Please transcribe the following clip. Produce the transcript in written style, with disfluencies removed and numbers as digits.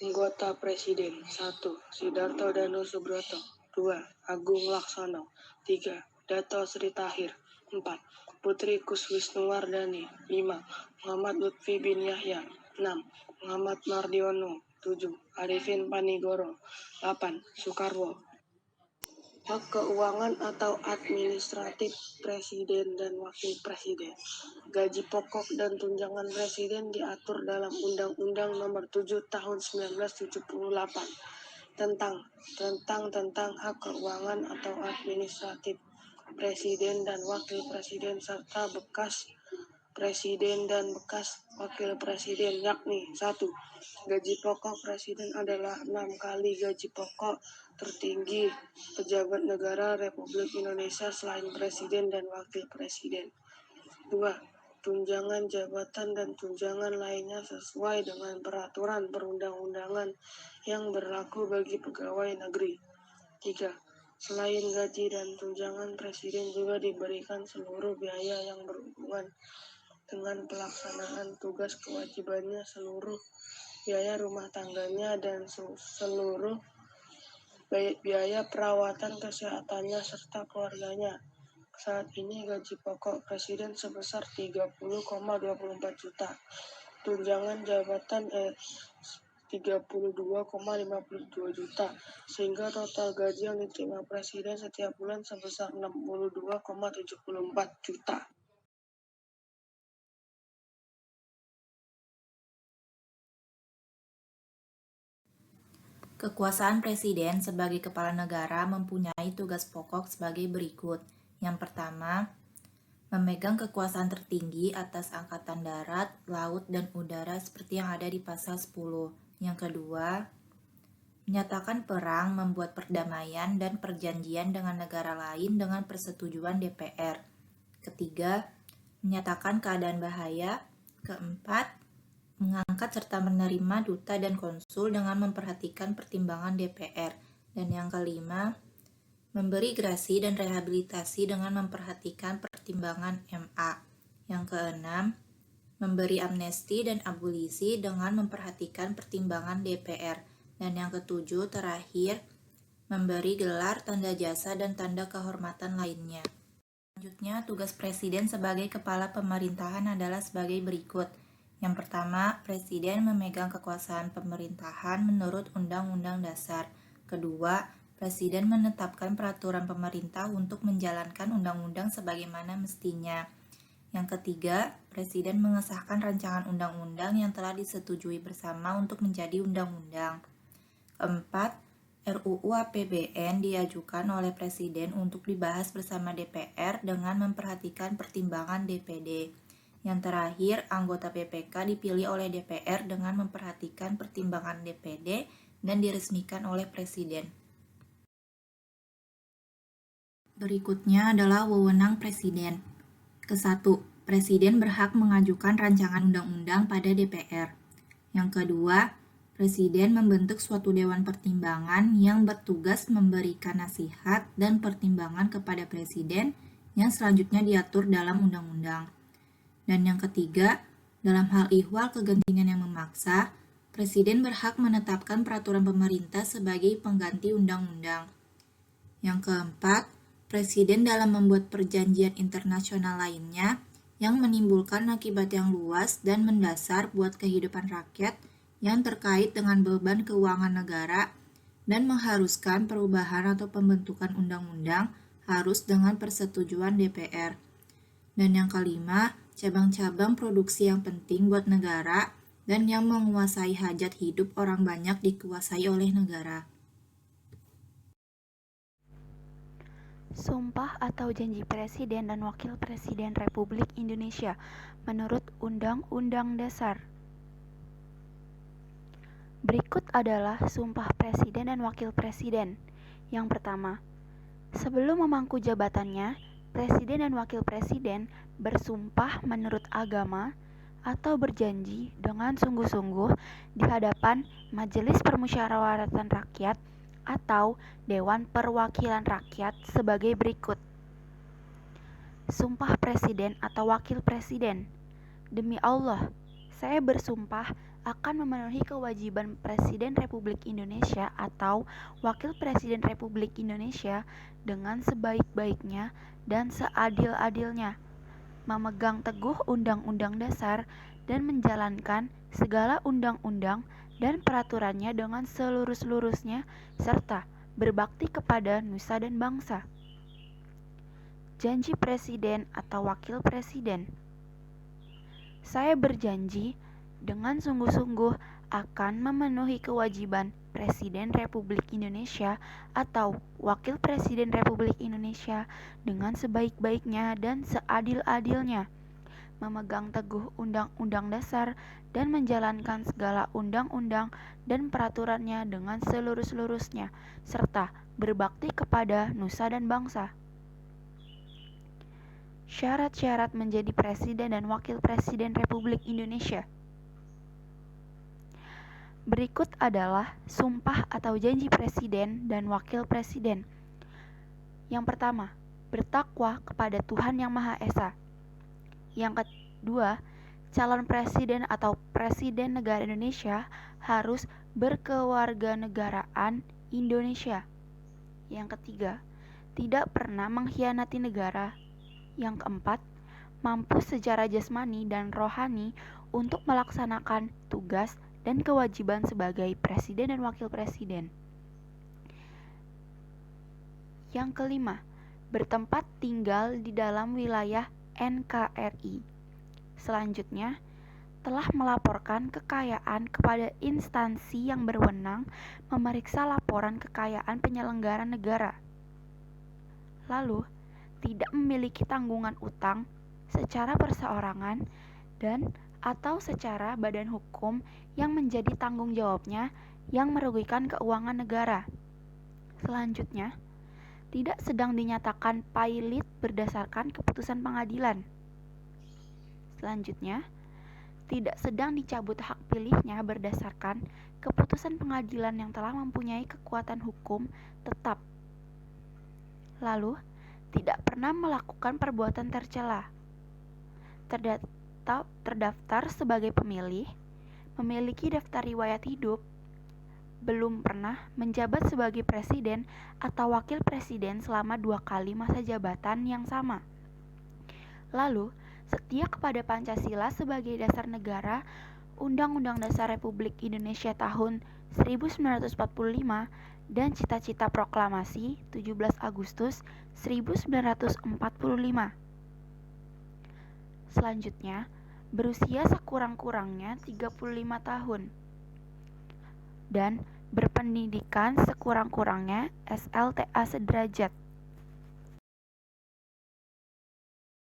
Anggota Presiden 1. Sidarto Danu Subroto 2. Agung Laksono 3. Dato Sri Tahir 4. Putri Kuswisnuwardani 5. Muhammad Lutfi bin Yahya 6. Muhammad Mardiono 7. Arifin Panigoro 8. Soekarwo. Hak keuangan atau administratif Presiden dan Wakil Presiden. Gaji pokok dan tunjangan Presiden diatur dalam Undang-Undang Nomor 7 Tahun 1978 tentang hak keuangan atau administratif Presiden dan Wakil Presiden serta bekas Presiden dan bekas Wakil Presiden, yakni 1. Gaji pokok Presiden adalah 6 kali gaji pokok tertinggi pejabat negara Republik Indonesia selain Presiden dan Wakil Presiden. 2. Tunjangan jabatan dan tunjangan lainnya sesuai dengan peraturan perundang-undangan yang berlaku bagi pegawai negeri. 3. Selain gaji dan tunjangan, Presiden juga diberikan seluruh biaya yang berhubungan dengan pelaksanaan tugas kewajibannya, seluruh biaya rumah tangganya, dan seluruh biaya perawatan kesehatannya serta keluarganya. Saat ini gaji pokok Presiden sebesar 30,24 juta. Tunjangan jabatan 32,52 juta, sehingga total gaji yang diterima Presiden setiap bulan sebesar 62,74 juta. Kekuasaan Presiden sebagai kepala negara mempunyai tugas pokok sebagai berikut. Yang pertama, memegang kekuasaan tertinggi atas angkatan darat, laut, dan udara seperti yang ada di pasal 10. Yang kedua, menyatakan perang, membuat perdamaian dan perjanjian dengan negara lain dengan persetujuan DPR. Ketiga, menyatakan keadaan bahaya. Keempat, mengangkat serta menerima duta dan konsul dengan memperhatikan pertimbangan DPR. Dan yang kelima, memberi grasi dan rehabilitasi dengan memperhatikan pertimbangan MA. Yang keenam, memberi amnesti dan abolisi dengan memperhatikan pertimbangan DPR. Dan yang ketujuh, terakhir, memberi gelar, tanda jasa, dan tanda kehormatan lainnya. Selanjutnya, tugas Presiden sebagai kepala pemerintahan adalah sebagai berikut. Yang pertama, Presiden memegang kekuasaan pemerintahan menurut Undang-Undang Dasar. Kedua, Presiden menetapkan peraturan pemerintah untuk menjalankan undang-undang sebagaimana mestinya. Yang ketiga, Presiden mengesahkan rancangan undang-undang yang telah disetujui bersama untuk menjadi undang-undang. Keempat, RUU APBN diajukan oleh Presiden untuk dibahas bersama DPR dengan memperhatikan pertimbangan DPD. Yang terakhir, anggota PPK dipilih oleh DPR dengan memperhatikan pertimbangan DPD dan diresmikan oleh Presiden. Berikutnya adalah wewenang Presiden. Ke-1, Presiden berhak mengajukan rancangan undang-undang pada DPR. Yang kedua, Presiden membentuk suatu dewan pertimbangan yang bertugas memberikan nasihat dan pertimbangan kepada Presiden yang selanjutnya diatur dalam undang-undang. Dan yang ketiga, dalam hal ihwal kegentingan yang memaksa, Presiden berhak menetapkan peraturan pemerintah sebagai pengganti undang-undang. Yang keempat, Presiden dalam membuat perjanjian internasional lainnya yang menimbulkan akibat yang luas dan mendasar buat kehidupan rakyat yang terkait dengan beban keuangan negara dan mengharuskan perubahan atau pembentukan undang-undang harus dengan persetujuan DPR. Dan yang kelima, cabang-cabang produksi yang penting buat negara dan yang menguasai hajat hidup orang banyak dikuasai oleh negara. Sumpah atau janji Presiden dan Wakil Presiden Republik Indonesia menurut Undang-Undang Dasar. Berikut adalah sumpah Presiden dan Wakil Presiden. Yang pertama, sebelum memangku jabatannya, Presiden dan Wakil Presiden bersumpah menurut agama atau berjanji dengan sungguh-sungguh di hadapan Majelis Permusyawaratan Rakyat atau Dewan Perwakilan Rakyat sebagai berikut. Sumpah Presiden atau Wakil Presiden. Demi Allah, Saya bersumpah akan memenuhi kewajiban Presiden Republik Indonesia atau Wakil Presiden Republik Indonesia dengan sebaik-baiknya dan seadil-adilnya, memegang teguh Undang-Undang Dasar dan menjalankan segala undang-undang dan peraturannya dengan selurus-lurusnya serta berbakti kepada nusa dan bangsa. Janji Presiden atau Wakil Presiden. Saya berjanji dengan sungguh-sungguh akan memenuhi kewajiban Presiden Republik Indonesia atau Wakil Presiden Republik Indonesia dengan sebaik-baiknya dan seadil-adilnya, memegang teguh Undang-Undang Dasar dan menjalankan segala undang-undang dan peraturannya dengan selurus-lurusnya, serta berbakti kepada nusa dan bangsa. Syarat-syarat menjadi Presiden dan Wakil Presiden Republik Indonesia. Berikut adalah sumpah atau janji Presiden dan Wakil Presiden. Yang pertama, bertakwa kepada Tuhan Yang Maha Esa. Yang kedua, calon presiden atau presiden negara Indonesia harus berkewarganegaraan Indonesia. Yang ketiga, tidak pernah mengkhianati negara. Yang keempat, mampu secara jasmani dan rohani untuk melaksanakan tugas dan kewajiban sebagai presiden dan wakil presiden. Yang kelima, bertempat tinggal di dalam wilayah NKRI. Selanjutnya, telah melaporkan kekayaan kepada instansi yang berwenang memeriksa laporan kekayaan penyelenggara negara. Lalu, tidak memiliki tanggungan utang secara perseorangan dan atau secara badan hukum yang menjadi tanggung jawabnya yang merugikan keuangan negara. Selanjutnya, tidak sedang dinyatakan pailit berdasarkan keputusan pengadilan. Selanjutnya, tidak sedang dicabut hak pilihnya berdasarkan keputusan pengadilan yang telah mempunyai kekuatan hukum tetap. Lalu, tidak pernah melakukan perbuatan tercela. Terdaftar sebagai pemilih, memiliki daftar riwayat hidup, belum pernah menjabat sebagai presiden atau wakil presiden selama 2 kali masa jabatan yang sama. Lalu, setia kepada Pancasila sebagai dasar negara, Undang-Undang Dasar Republik Indonesia tahun 1945, dan cita-cita proklamasi 17 Agustus 1945. Selanjutnya, berusia sekurang-kurangnya 35 tahun dan berpendidikan sekurang-kurangnya SLTA sederajat.